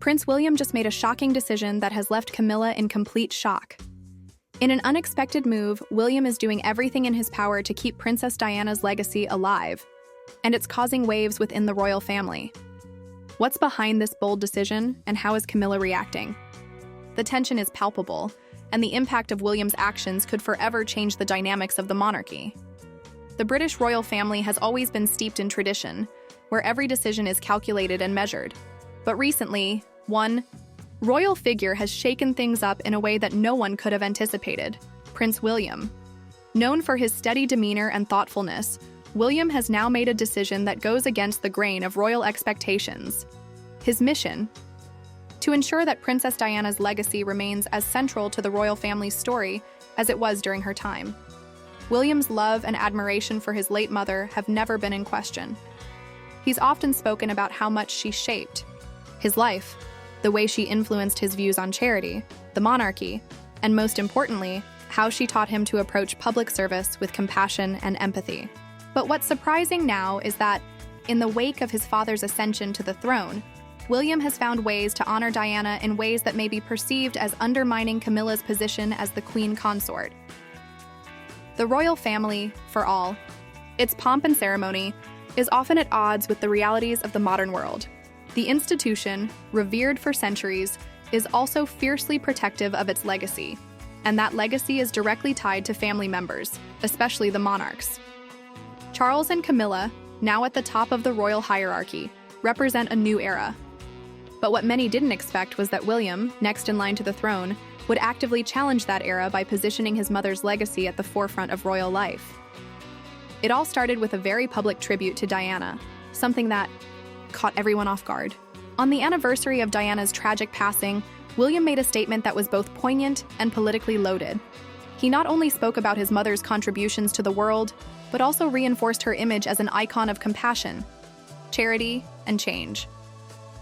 Prince William just made a shocking decision that has left Camilla in complete shock. In an unexpected move, William is doing everything in his power to keep Princess Diana's legacy alive, and it's causing waves within the royal family. What's behind this bold decision, and how is Camilla reacting? The tension is palpable, and the impact of William's actions could forever change the dynamics of the monarchy. The British royal family has always been steeped in tradition, where every decision is calculated and measured. But recently, one royal figure has shaken things up in a way that no one could have anticipated: Prince William. Known for his steady demeanor and thoughtfulness, William has now made a decision that goes against the grain of royal expectations. His mission: to ensure that Princess Diana's legacy remains as central to the royal family's story as it was during her time. William's love and admiration for his late mother have never been in question. He's often spoken about how much she shaped his life, the way she influenced his views on charity, the monarchy, and most importantly, how she taught him to approach public service with compassion and empathy. But what's surprising now is that, in the wake of his father's ascension to the throne, William has found ways to honor Diana in ways that may be perceived as undermining Camilla's position as the queen consort. The royal family, for all its pomp and ceremony, is often at odds with the realities of the modern world. The institution, revered for centuries, is also fiercely protective of its legacy, and that legacy is directly tied to family members, especially the monarchs. Charles and Camilla, now at the top of the royal hierarchy, represent a new era. But what many didn't expect was that William, next in line to the throne, would actively challenge that era by positioning his mother's legacy at the forefront of royal life. It all started with a very public tribute to Diana, something that caught everyone off guard. On the anniversary of Diana's tragic passing, William made a statement that was both poignant and politically loaded. He not only spoke about his mother's contributions to the world, but also reinforced her image as an icon of compassion, charity, and change.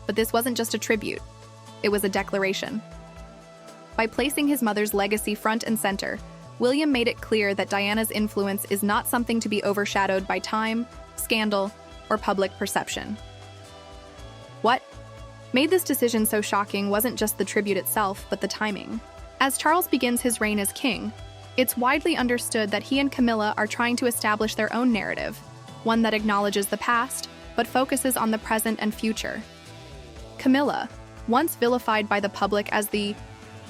But this wasn't just a tribute, it was a declaration. By placing his mother's legacy front and center, William made it clear that Diana's influence is not something to be overshadowed by time, scandal, or public perception. What made this decision so shocking wasn't just the tribute itself, but the timing. As Charles begins his reign as king, it's widely understood that he and Camilla are trying to establish their own narrative, one that acknowledges the past, but focuses on the present and future. Camilla, once vilified by the public as the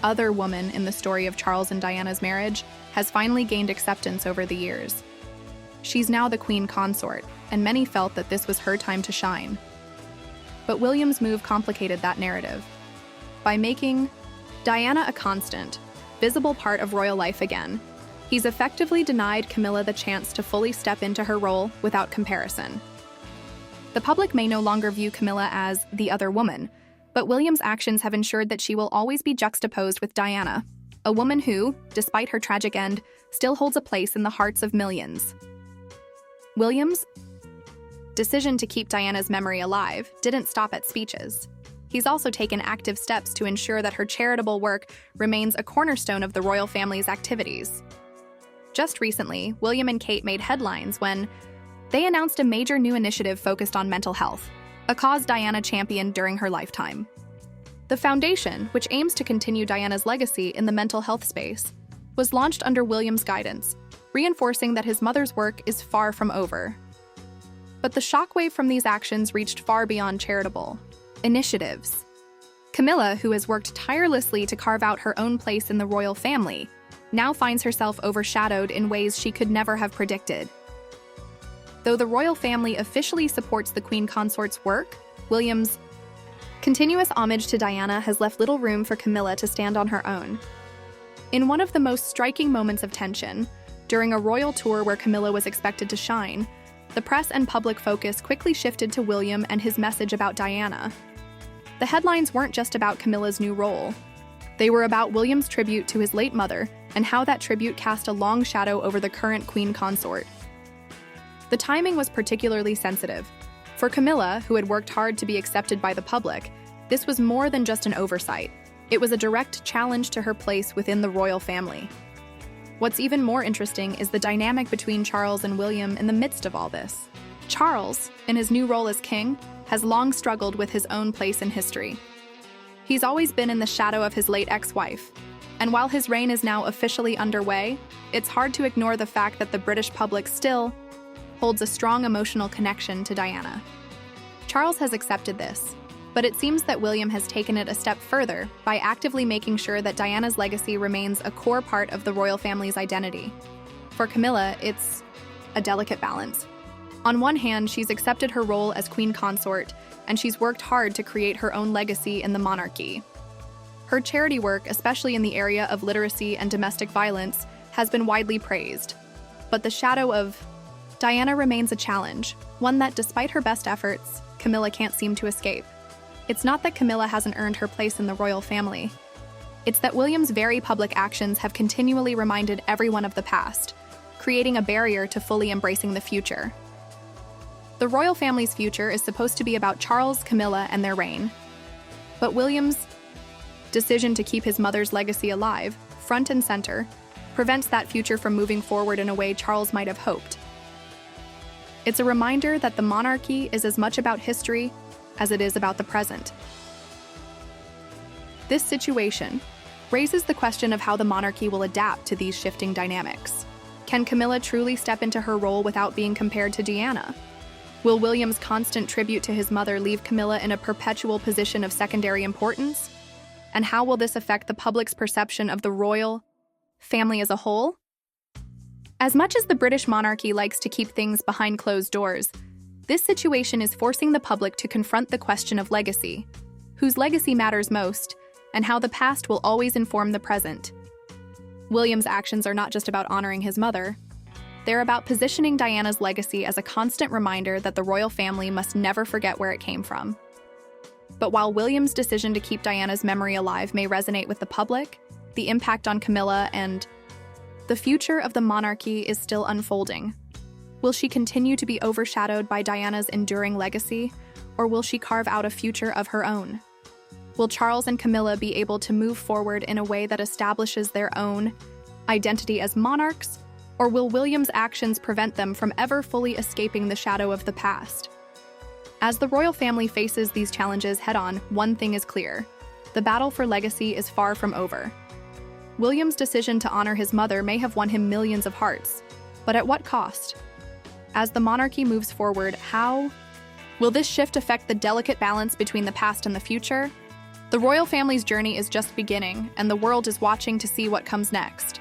other woman in the story of Charles and Diana's marriage, has finally gained acceptance over the years. She's now the queen consort, and many felt that this was her time to shine. But William's move complicated that narrative. By making Diana a constant, visible part of royal life again, he's effectively denied Camilla the chance to fully step into her role without comparison. The public may no longer view Camilla as the other woman, but William's actions have ensured that she will always be juxtaposed with Diana, a woman who, despite her tragic end, still holds a place in the hearts of millions. William's decision to keep Diana's memory alive didn't stop at speeches. He's also taken active steps to ensure that her charitable work remains a cornerstone of the royal family's activities. Just recently, William and Kate made headlines when they announced a major new initiative focused on mental health, a cause Diana championed during her lifetime. The foundation, which aims to continue Diana's legacy in the mental health space, was launched under William's guidance, reinforcing that his mother's work is far from over. But the shockwave from these actions reached far beyond charitable initiatives. Camilla, who has worked tirelessly to carve out her own place in the royal family, now finds herself overshadowed in ways she could never have predicted. Though the royal family officially supports the queen consort's work, William's continuous homage to Diana has left little room for Camilla to stand on her own. In one of the most striking moments of tension, during a royal tour where Camilla was expected to shine, the press and public focus quickly shifted to William and his message about Diana. The headlines weren't just about Camilla's new role. They were about William's tribute to his late mother and how that tribute cast a long shadow over the current queen consort. The timing was particularly sensitive. For Camilla, who had worked hard to be accepted by the public, this was more than just an oversight. It was a direct challenge to her place within the royal family. What's even more interesting is the dynamic between Charles and William in the midst of all this. Charles, in his new role as king, has long struggled with his own place in history. He's always been in the shadow of his late ex-wife, and while his reign is now officially underway, it's hard to ignore the fact that the British public still holds a strong emotional connection to Diana. Charles has accepted this, but it seems that William has taken it a step further by actively making sure that Diana's legacy remains a core part of the royal family's identity. For Camilla, it's a delicate balance. On one hand, she's accepted her role as queen consort, and she's worked hard to create her own legacy in the monarchy. Her charity work, especially in the area of literacy and domestic violence, has been widely praised. But the shadow of Diana remains a challenge, one that, despite her best efforts, Camilla can't seem to escape. It's not that Camilla hasn't earned her place in the royal family. It's that William's very public actions have continually reminded everyone of the past, creating a barrier to fully embracing the future. The royal family's future is supposed to be about Charles, Camilla, and their reign. But William's decision to keep his mother's legacy alive, front and center, prevents that future from moving forward in a way Charles might have hoped. It's a reminder that the monarchy is as much about history as it is about the present. This situation raises the question of how the monarchy will adapt to these shifting dynamics. Can Camilla truly step into her role without being compared to Diana? Will William's constant tribute to his mother leave Camilla in a perpetual position of secondary importance? And how will this affect the public's perception of the royal family as a whole? As much as the British monarchy likes to keep things behind closed doors, this situation is forcing the public to confront the question of legacy, whose legacy matters most, and how the past will always inform the present. William's actions are not just about honoring his mother. They're about positioning Diana's legacy as a constant reminder that the royal family must never forget where it came from. But while William's decision to keep Diana's memory alive may resonate with the public, the impact on Camilla and the future of the monarchy is still unfolding. Will she continue to be overshadowed by Diana's enduring legacy, or will she carve out a future of her own? Will Charles and Camilla be able to move forward in a way that establishes their own identity as monarchs, or will William's actions prevent them from ever fully escaping the shadow of the past? As the royal family faces these challenges head-on, one thing is clear: the battle for legacy is far from over. William's decision to honor his mother may have won him millions of hearts, but at what cost? As the monarchy moves forward, how will this shift affect the delicate balance between the past and the future? The royal family's journey is just beginning, and the world is watching to see what comes next.